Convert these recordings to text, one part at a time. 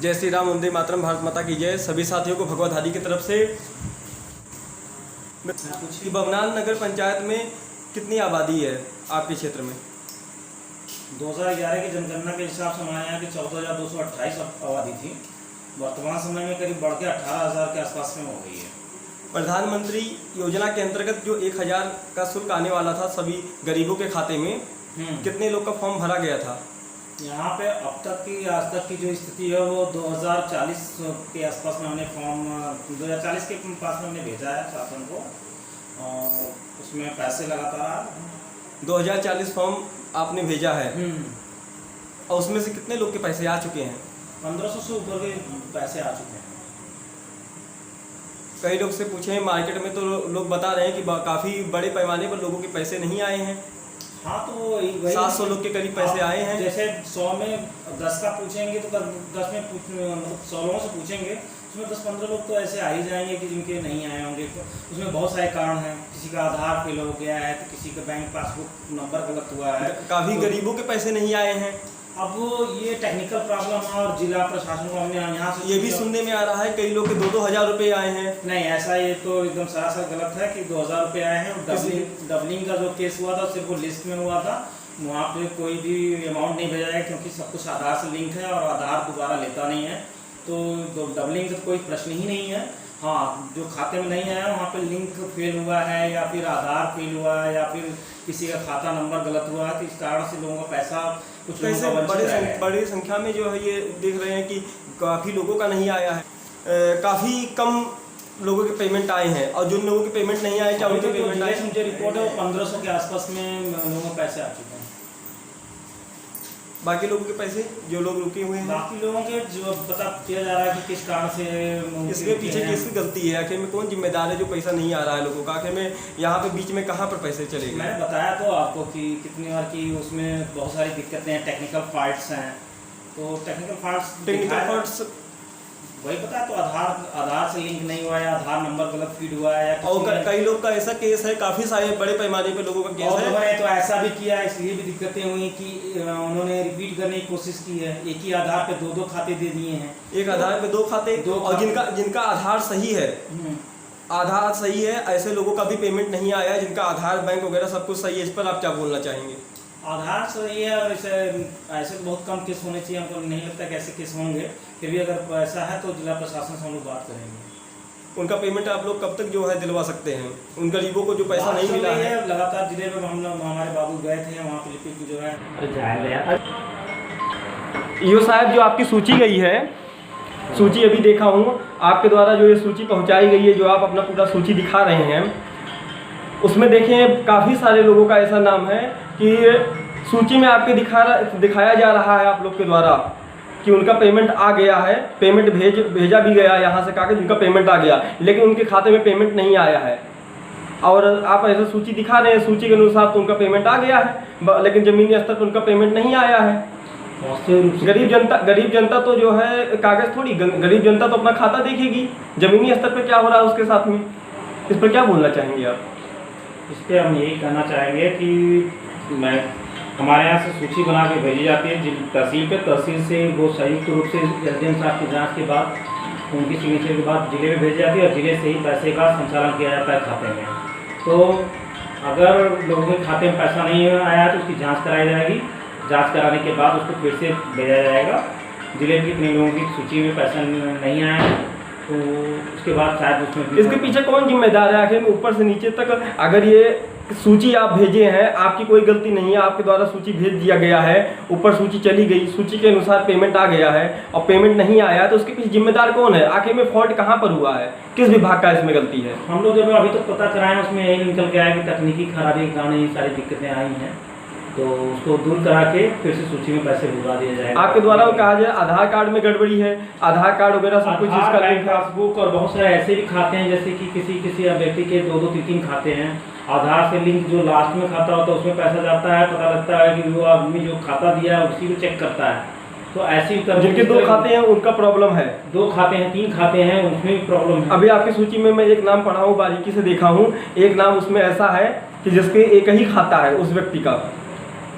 जय श्री राम, वंदे मातरम, भारत माता की जय। सभी साथियों को भगवत हादी की तरफ से। बमनान नगर पंचायत में कितनी आबादी है आपके क्षेत्र में? 2011 की जनगणना के हिसाब से हमारे यहाँ की 14,228 आबादी थी। वर्तमान समय में करीब बढ़ के 18,000 के आसपास में हो गई है। प्रधानमंत्री योजना के अंतर्गत जो 1,000 का शुल्क आने वाला था सभी गरीबों के खाते में, कितने लोग का फॉर्म भरा गया था? यहाँ पे अब तक की आज तक की जो स्थिति है वो 2040 के आसपास में हमने फॉर्म 2040 के पास में हमने भेजा है शासन को, और उसमें पैसे लगातार आ रहे हैं। 2040 फॉर्म आपने भेजा है और उसमें से कितने लोग के पैसे आ चुके हैं? 1500 से ऊपर के पैसे आ चुके हैं। कई लोग से पूछे, मार्केट में तो लोग बता रहे हैं कि काफ़ी बड़े पैमाने पर लोगों के पैसे नहीं आए हैं। हाँ, तो वही 700 लोग के करीब पैसे आए हैं। जैसे 100 में 10 का पूछेंगे तो 10 में 100 लोगों से पूछेंगे, उसमें 10-15 लोग तो ऐसे आ ही जाएंगे कि जिनके नहीं आए होंगे। तो उसमें बहुत सारे कारण हैं, किसी का आधार फेल हो गया है, तो किसी का बैंक पासबुक नंबर गलत हुआ है, काफ़ी गरीबों के पैसे नहीं आए हैं। अब वो ये टेक्निकल प्रॉब्लम है और जिला प्रशासन को हमने यहाँ से ये भी सुनने में आ रहा है कई लोग के 2-2 हज़ार रुपये आए हैं। नहीं, ऐसा ये तो एकदम सरासर गलत है कि 2,000 रुपये आए हैं। डबलिंग का जो केस हुआ था सिर्फ वो लिस्ट में हुआ था, वहाँ पे कोई भी अमाउंट नहीं भेजा है क्योंकि सब कुछ आधार से लिंक है और आधार दोबारा लेता नहीं है, तो डबलिंग का कोई प्रश्न ही नहीं है। हाँ, जो खाते में नहीं आया वहाँ पे लिंक फेल हुआ है या फिर आधार फेल हुआ है या फिर किसी का खाता नंबर गलत हुआ है, तो इस कारण से लोगों का पैसा कुछ कैसे बड़ी संख्या में जो है ये देख रहे हैं कि काफ़ी लोगों का नहीं आया है, काफ़ी कम लोगों के पेमेंट आए हैं, और जिन लोगों के पेमेंट नहीं आए क्या उनके पेमेंट आए? मुझे रिपोर्ट है वो 1500 के आसपास में लोगों को पैसे आ चुके हैं। बाकी लोगों के पैसे जो लोग रुके हुए हैं, बाकी लोगों के जो पता किया जा रहा है कि किस कारण से इसके पीछे किसकी गलती है, आखिर में कौन जिम्मेदार है जो पैसा नहीं आ रहा है लोगों का? आखिर में यहाँ पे बीच में कहाँ पर पैसे चले गए? मैंने बताया तो आपको कि कितनी बार कि उसमें बहुत सारी दिक्कतें हैं, टेक्निकल फॉल्ट्स हैं। तो टेक्निकल फॉल्ट्स वही पता है, तो आधार से लिंक नहीं हुआ है, आधार नंबर गलत फीड हुआ है, और कई लोग का ऐसा केस है, काफ़ी सारे बड़े पैमाने पे लोगों का केस है। उन्होंने तो ऐसा भी किया, इसलिए भी दिक्कतें हुई कि उन्होंने रिपीट करने की कोशिश की है, एक ही आधार पे 2-2 खाते दे दिए हैं। एक आधार पे 2 खाते, और जिनका आधार सही है, आधार सही है, ऐसे लोगों का भी पेमेंट नहीं आया, जिनका आधार बैंक वगैरह सब कुछ सही है। इस पर आप क्या बोलना चाहेंगे? आधार सही है और ऐसे तो बहुत कम केस होने चाहिए, हमको नहीं लगता कि ऐसे केस होंगे। फिर भी अगर ऐसा है तो जिला प्रशासन से हम लोग बात करेंगे। उनका पेमेंट आप लोग कब तक जो है दिलवा सकते हैं? उन गरीबों को जो पैसा नहीं मिला है, लगातार जिले में हमारे बाबू गए थे, वहाँ पे लिपिक जो है यो साहब, जो आपकी सूची गई है, सूची अभी देखा हूँ आपके द्वारा जो ये सूची पहुँचाई गई है, जो आप अपना पूरा सूची दिखा रहे हैं, उसमें देखें काफ़ी सारे लोगों का ऐसा नाम है कि सूची में आपके दिखाया जा रहा है आप लोग के द्वारा कि उनका पेमेंट आ गया है, पेमेंट भेजा भी गया यहाँ से कागज, उनका पेमेंट आ गया, लेकिन उनके खाते में पेमेंट नहीं आया है। और आप ऐसा सूची दिखा रहे हैं, सूची के अनुसार तो उनका पेमेंट आ गया है, लेकिन ज़मीनी स्तर पर उनका पेमेंट नहीं आया है। गरीब जनता तो जो है कागज़ थोड़ी, गरीब जनता तो अपना खाता देखेगी, ज़मीनी स्तर पर क्या हो रहा है उसके साथ में। इस पर क्या बोलना चाहेंगे आप? इस पर हम यही कहना चाहेंगे कि हमारे यहाँ से सूची बना के भेजी जाती है तहसील पे, तहसील से वो संयुक्त रूप से एसडीएम साहब की जांच के बाद, उनकी सिग्नेचर के बाद जिले में भेजी जाती है और जिले से ही पैसे का संचालन किया जाता है खाते में। तो अगर लोगों के खाते में पैसा नहीं आया तो उसकी जाँच कराई जाएगी, जाँच कराने के बाद उसको फिर से भेजा जाएगा। जिले में कितने लोगों की सूची में पैसा नहीं आया तो उसके बाद शायद उसमें इसके पीछे कौन जिम्मेदार है? आखिर ऊपर से नीचे तक अगर ये सूची आप भेजे हैं, आपकी कोई गलती नहीं है, आपके द्वारा सूची भेज दिया गया है, ऊपर सूची चली गई, सूची के अनुसार पेमेंट आ गया है और पेमेंट नहीं आया, तो उसके पीछे जिम्मेदार कौन है? आखिर में फॉल्ट कहाँ पर हुआ है? किस विभाग का इसमें गलती है? हम लोग जब अभी तक पता कराएं उसमें यही निकल के आया कि तकनीकी खराबी के कारण ये सारी दिक्कतें आई हैं, तो उसको दूर करा के फिर से सूची में पैसे भिजवा दिया जाएगा। आपके द्वारा वो कहा जाए आधार कार्ड में गड़बड़ी है, आधार कार्ड वगैरह सब कुछ, जिसका लिंक पासबुक और बहुत सारे ऐसे भी खाते हैं, जैसे कि किसी व्यक्ति के 2-2 3-3 खाते हैं, आधार से लिंक जो लास्ट में खाता होता है उसमें पैसा जाता है, पता लगता है कि वो आदमी जो खाता दिया है उसी को चेक करता है। तो ऐसी जिनके 2 खाते हैं उनका प्रॉब्लम है, 2 खाते हैं 3 खाते हैं उसमें भी प्रॉब्लम है। अभी आपकी सूची में मैं एक नाम पढ़ा हूँ, बारीकी से देखा हूँ, एक नाम उसमें ऐसा है कि जिसके एक ही खाता है उस व्यक्ति का,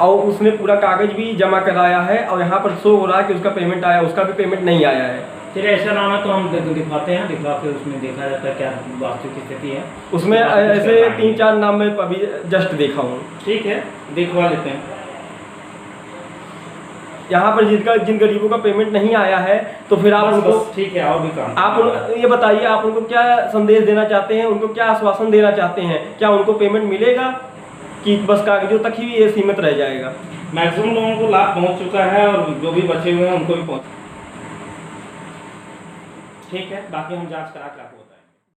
और उसने पूरा कागज भी जमा कराया है और यहाँ पर शो हो रहा है कि उसका पेमेंट आया, उसका भी पेमेंट नहीं आया है। चलिए ऐसा नाम है तो हम दिखवाते हैं, दिखवा के उसमें देखा जाता है क्या वास्तविक स्थिति है। उसमें ऐसे 3-4 नाम मैं अभी जस्ट देखा हूँ। ठीक है, दिखवा लेते हैं। यहाँ पर जिन गरीबों का पेमेंट नहीं आया है तो फिर आप उनको, ठीक है, और भी काम आप ये बताइए, आप उनको क्या संदेश देना चाहते हैं, उनको क्या आश्वासन देना चाहते हैं? क्या उनको पेमेंट मिलेगा कि बस कागजों तक ही ये सीमित रह जाएगा? मैक्सिमम लोगों को लाभ पहुंच चुका है और जो भी बचे हुए हैं उनको भी पहुंच। ठीक है, बाकी हम जांच करा के आपको